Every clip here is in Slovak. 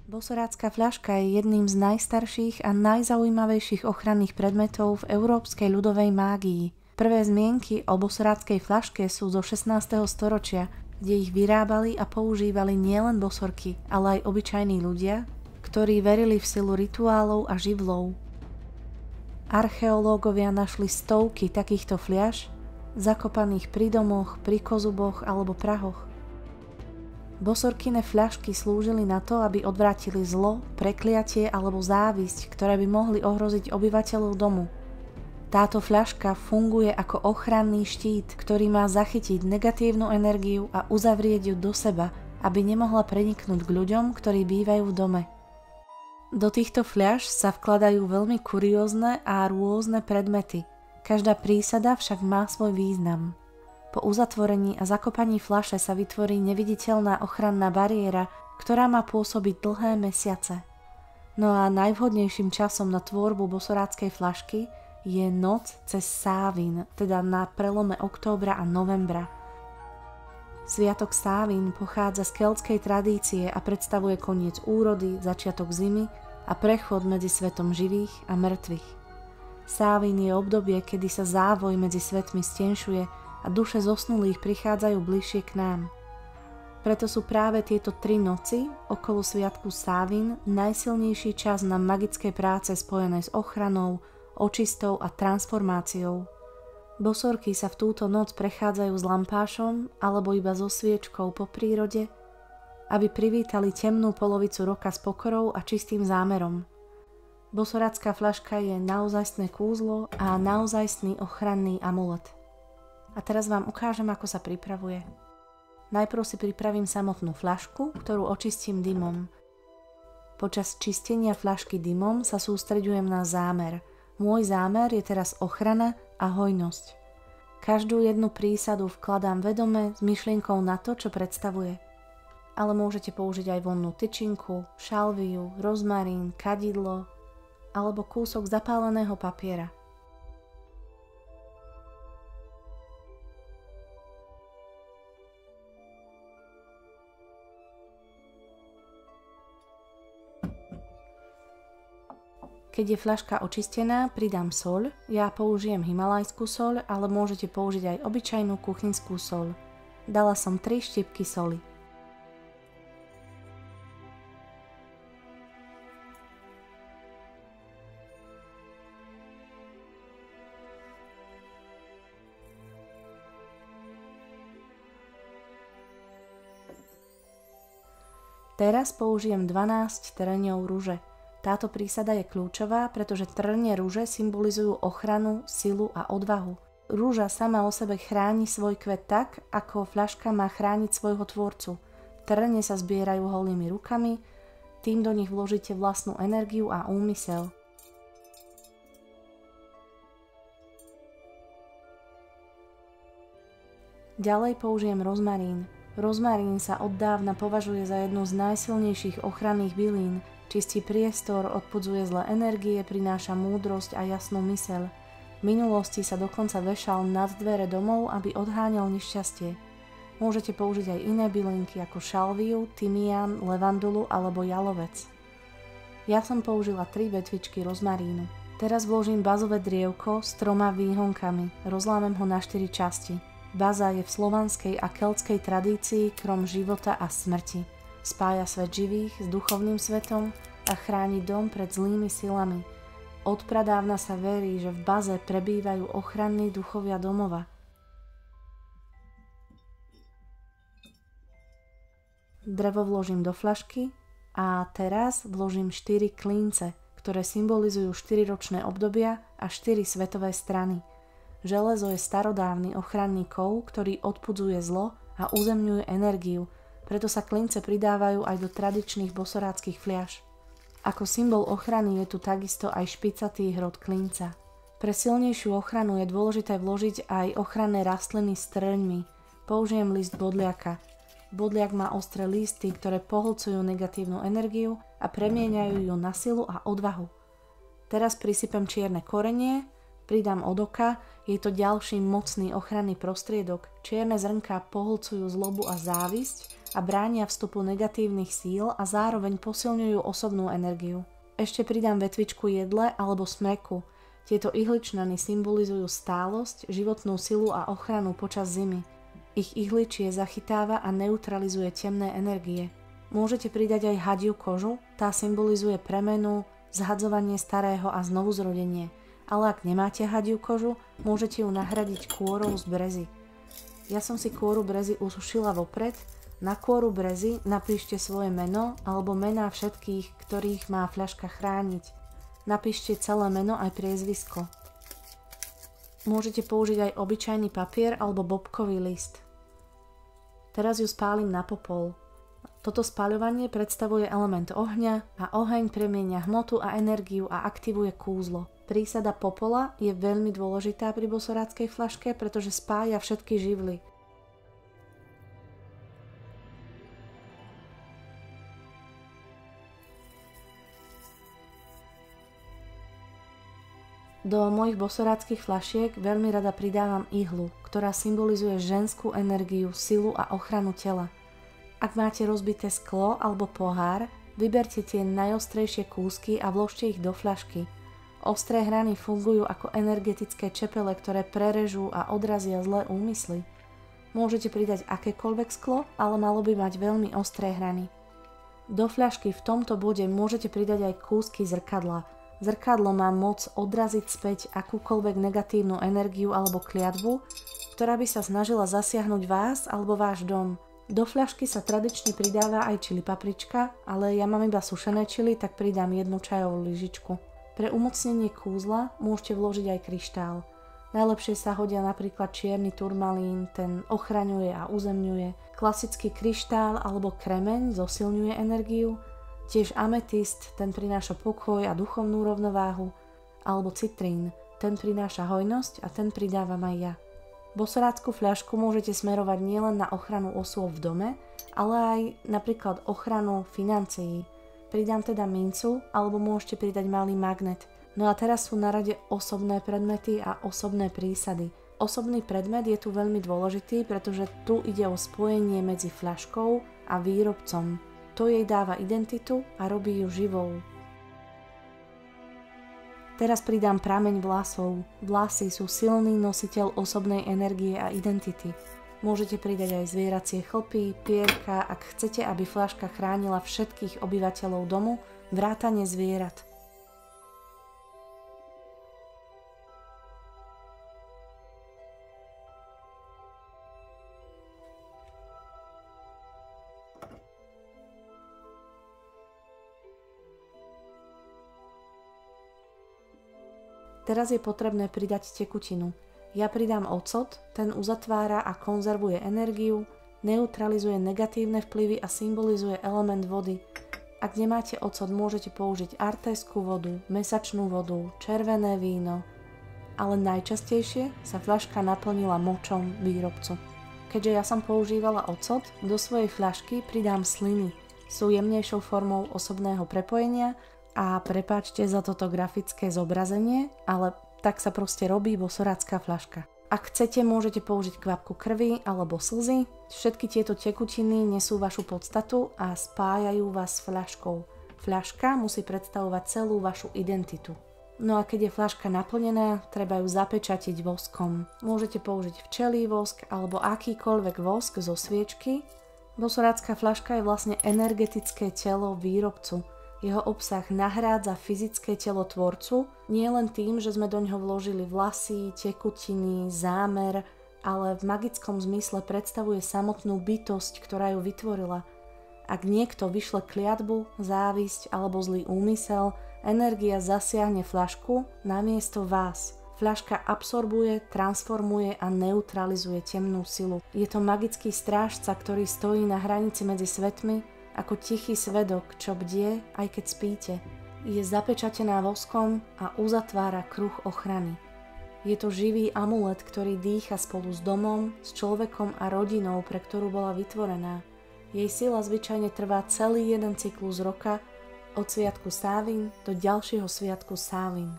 Bosorácka fľaška je jedným z najstarších a najzaujímavejších ochranných predmetov v európskej ľudovej mágii. Prvé zmienky o bosoráckej fľaške sú zo 16. storočia, kde ich vyrábali a používali nielen bosorky, ale aj obyčajní ľudia, ktorí verili v silu rituálov a živlov. Archeológovia našli stovky takýchto fľaš, zakopaných pri domoch, pri kozuboch alebo prahoch. Bosorkyné fľašky slúžili na to, aby odvrátili zlo, prekliatie alebo závisť, ktoré by mohli ohroziť obyvateľov domu. Táto fľaška funguje ako ochranný štít, ktorý má zachytiť negatívnu energiu a uzavrieť ju do seba, aby nemohla preniknúť k ľuďom, ktorí bývajú v dome. Do týchto fľaš sa vkladajú veľmi kuriózne a rôzne predmety. Každá prísada však má svoj význam. Po uzatvorení a zakopaní fľaše sa vytvorí neviditeľná ochranná bariéra, ktorá má pôsobiť dlhé mesiace. No a najvhodnejším časom na tvorbu bosoráckej fľašky je noc cez Sávín, teda na prelome októbra a novembra. Sviatok Sávín pochádza z keltskej tradície a predstavuje koniec úrody, začiatok zimy a prechod medzi svetom živých a mŕtvych. Sávín je obdobie, kedy sa závoj medzi svetmi stenšuje a duše zosnulých prichádzajú bližšie k nám. Preto sú práve tieto 3 noci okolo sviatku Sávín najsilnejší čas na magické práce spojené s ochranou, očistou a transformáciou. Bosorky sa v túto noc prechádzajú s lampášom alebo iba so sviečkou po prírode, aby privítali temnú polovicu roka s pokorou a čistým zámerom. Bosorácka fľaška je naozajstné kúzlo a naozajstný ochranný amulet. A teraz vám ukážem, ako sa pripravuje. Najprv si pripravím samotnú fľašku, ktorú očistím dymom. Počas čistenia fľašky dymom sa sústreďujem na zámer. Môj zámer je teraz ochrana a hojnosť. Každú jednu prísadu vkladám vedome s myšlienkou na to, čo predstavuje. Ale môžete použiť aj vonnú tyčinku, šalviu, rozmarín, kadidlo alebo kúsok zapáleného papiera. Keď je fľaška očistená, pridám soľ. Ja použijem himalajskú soľ, ale môžete použiť aj obyčajnú kuchynskú soľ. Dala som 3 štipky soli. Teraz použijem 12 trňov ruže. Táto prísada je kľúčová, pretože trne ruže symbolizujú ochranu, silu a odvahu. Rúža sama o sebe chráni svoj kvet tak, ako fľaška má chrániť svojho tvorcu. Trne sa zbierajú holými rukami, tým do nich vložíte vlastnú energiu a úmysel. Ďalej použijem rozmarín. Rozmarín sa od dávna považuje za jednu z najsilnejších ochranných bylín. Čistí priestor, odpudzuje zlé energie, prináša múdrosť a jasnú myseľ. V minulosti sa dokonca vešal nad dvere domov, aby odháňal nešťastie. Môžete použiť aj iné bylinky ako šalviu, tymián, levandulu alebo jalovec. Ja som použila 3 vetvičky rozmarínu. Teraz vložím bazové drievko s 3 výhonkami. Rozlámem ho na 4 časti. Baza je v slovanskej a keltskej tradícii krom života a smrti. Spája svet živých s duchovným svetom a chráni dom pred zlými silami. Od pradávna sa verí, že v baze prebývajú ochranní duchovia domova. Drevo vložím do fľašky a teraz vložím 4 klince, ktoré symbolizujú 4-ročné obdobia a 4 svetové strany. Železo je starodávny ochranný kov, ktorý odpudzuje zlo a uzemňuje energiu, preto sa klince pridávajú aj do tradičných bosoráckych fľaš. Ako symbol ochrany je tu takisto aj špicatý hrot klinca. Pre silnejšiu ochranu je dôležité vložiť aj ochranné rastliny s trňmi. Použijem list bodliaka. Bodliak má ostré listy, ktoré pohlcujú negatívnu energiu a premieňajú ju na silu a odvahu. Teraz prisypem čierne korenie, pridám od oka, je to ďalší mocný ochranný prostriedok. Čierne zrnká pohlcujú zlobu a závisť a bránia vstupu negatívnych síl a zároveň posilňujú osobnú energiu. Ešte pridám vetvičku jedle alebo smeku. Tieto ihličnany symbolizujú stálosť, životnú silu a ochranu počas zimy. Ich ihličie zachytáva a neutralizuje temné energie. Môžete pridať aj hadiu kožu, tá symbolizuje premenu, zhadzovanie starého a znovuzrodenie. Ale ak nemáte hadiu kožu, môžete ju nahradiť kôrou z brezy. Ja som si kôru brezy usušila vopred. Na kôru brezy napíšte svoje meno alebo mená všetkých, ktorých má fľaška chrániť. Napíšte celé meno aj priezvisko. Môžete použiť aj obyčajný papier alebo bobkový list. Teraz ju spálim na popol. Toto spaľovanie predstavuje element ohňa a oheň premieňa hmotu a energiu a aktivuje kúzlo. Prísada popola je veľmi dôležitá pri bosoráckej fľaške, pretože spája všetky živly. Do mojich bosoráckych fľašiek veľmi rada pridávam ihlu, ktorá symbolizuje ženskú energiu, silu a ochranu tela. Ak máte rozbité sklo alebo pohár, vyberte tie najostrejšie kúsky a vložte ich do fľašky. Ostré hrany fungujú ako energetické čepele, ktoré prerežú a odrazia zlé úmysly. Môžete pridať akékoľvek sklo, ale malo by mať veľmi ostré hrany. Do fľašky v tomto bode môžete pridať aj kúsky zrkadla. Zrkadlo má moc odraziť späť akúkoľvek negatívnu energiu alebo kliatbu, ktorá by sa snažila zasiahnuť vás alebo váš dom. Do fľašky sa tradične pridáva aj čili paprička, ale ja mám iba sušené čili, tak pridám 1 čajovú lyžičku. Pre umocnenie kúzla môžete vložiť aj kryštál. Najlepšie sa hodia napríklad čierny turmalín, ten ochraňuje a uzemňuje. Klasický kryštál alebo kremeň zosilňuje energiu. Tiež ametist, ten prináša pokoj a duchovnú rovnováhu, alebo citrín, ten prináša hojnosť a ten pridávam aj ja. Bosorácku fľašku môžete smerovať nielen na ochranu osôb v dome, ale aj napríklad ochranu financií. Pridám teda mincu, alebo môžete pridať malý magnet. No a teraz sú na rade osobné predmety a osobné prísady. Osobný predmet je tu veľmi dôležitý, pretože tu ide o spojenie medzi fľaškou a výrobcom. To jej dáva identitu a robí ju živou. Teraz pridám prameň vlasov. Vlasy sú silný nositeľ osobnej energie a identity. Môžete pridať aj zvieracie chlpy, pierka, ak chcete, aby fľaška chránila všetkých obyvateľov domu, vrátane zvierat. Teraz je potrebné pridať tekutinu. Ja pridám ocot, ten uzatvára a konzervuje energiu, neutralizuje negatívne vplyvy a symbolizuje element vody. Ak nemáte ocot, môžete použiť artéskú vodu, mesačnú vodu, červené víno, ale najčastejšie sa fľaška naplnila močom výrobcu. Keďže ja som používala ocot, do svojej fľašky pridám sliny. Sú jemnejšou formou osobného prepojenia a prepáčte za toto grafické zobrazenie, ale tak sa proste robí bosorácka fľaška. Ak chcete, môžete použiť kvapku krvi alebo slzy. Všetky tieto tekutiny nesú vašu podstatu a spájajú vás s fľaškou. Fľaška musí predstavovať celú vašu identitu. No a keď je fľaška naplnená, treba ju zapečatiť voskom. Môžete použiť včelí vosk alebo akýkoľvek vosk zo sviečky. Bosorácka fľaška je vlastne energetické telo výrobcu. Jeho obsah nahrádza fyzické telo tvorcu, nie len tým, že sme do ňoho vložili vlasy, tekutiny, zámer, ale v magickom zmysle predstavuje samotnú bytosť, ktorá ju vytvorila. Ak niekto vyšle kliatbu, závisť alebo zlý úmysel, energia zasiahne fľašku namiesto vás. Fľaška absorbuje, transformuje a neutralizuje temnú silu. Je to magický strážca, ktorý stojí na hranici medzi svetmi, ako tichý svedok, čo bdie, aj keď spíte. Je zapečatená voskom a uzatvára kruh ochrany. Je to živý amulet, ktorý dýcha spolu s domom, s človekom a rodinou, pre ktorú bola vytvorená. Jej sila zvyčajne trvá celý jeden cyklus roka, od sviatku Sávín do ďalšieho sviatku Sávín.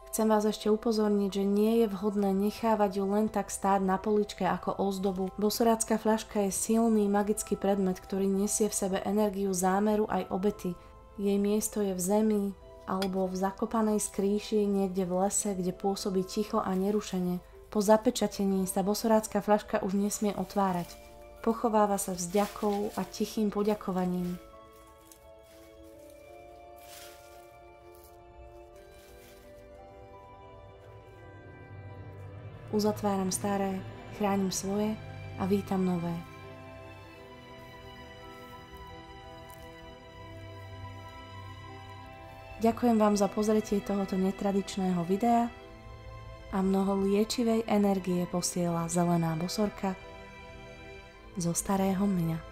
Chcem vás ešte upozorniť, že nie je vhodné nechávať ju len tak stáť na poličke ako ozdobu. Bosorácka fľaška je silný magický predmet, ktorý nesie v sebe energiu zámeru aj obety. Jej miesto je v zemi alebo v zakopanej skrýši niekde v lese, kde pôsobí ticho a nerušene. Po zapečatení sa bosorácka fľaška už nesmie otvárať. Pochováva sa vďakou a tichým poďakovaním. Uzatváram staré, chránim svoje a vítam nové. Ďakujem vám za pozretie tohoto netradičného videa a mnoho liečivej energie posiela zelená bosorka zo starého mňa.